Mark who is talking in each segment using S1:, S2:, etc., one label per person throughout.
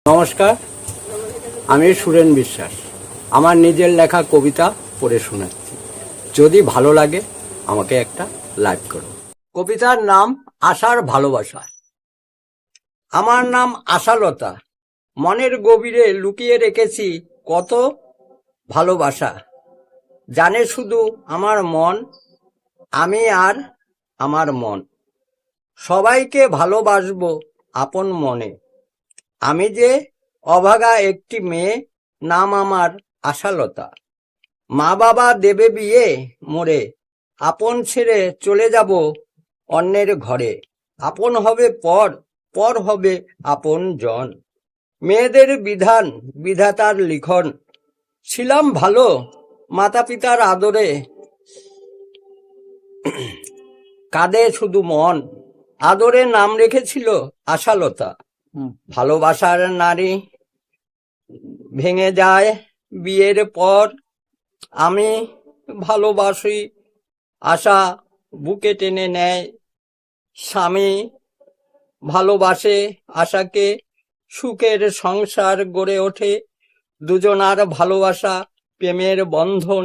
S1: নমস্কার, আমি সুরেন বিশ্বাস। আমার নিজের লেখা কবিতা পড়ে শোনাচ্ছি। যদি ভালো লাগে আমাকে একটা লাইক করো। কবিতার নাম আশার ভালোবাসা। আমার নাম আশালতা। মনের গভীরে লুকিয়ে রেখেছি কত ভালোবাসা। জানে শুধু আমার মন, আমি আর আমার মন। সবাইকে ভালোবাসবো আপন মনে। আমি যে অভাগা একটি মেয়ে, নাম আমার আশালতা। মা বাবা দেবে বিয়ে মোরে, আপন ছেড়ে চলে যাব অন্যের ঘরে। আপন হবে পর, পর হবে আপন জন। মেয়েদের বিধান বিধাতার লিখন। ছিলাম ভালো মাতা পিতার আদরে, কাঁদে শুধু মন। আদরে নাম রেখেছিল আশালতা। ভালোবাসার নারী ভেঙে যায় বিয়ের পর। আমি ভালোবাসি আশা বুকে টেনে নেয়। স্বামী ভালোবাসে আশাকে, সুখের সংসার গড়ে ওঠে। দুজনার ভালোবাসা প্রেমের বন্ধন।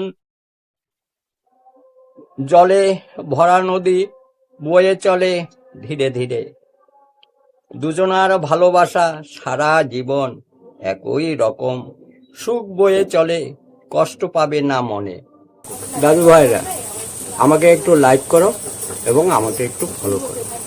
S1: জলে ভরা নদী বয়ে চলে ধীরে ধীরে। দুজনার ভালোবাসা সারা জীবন একই রকম। সুখ বয়ে চলে, কষ্ট পাবে না মনে। দাদু ভাইরা, আমাকে একটু লাইক করো এবং আমাকে একটু ফলো করো।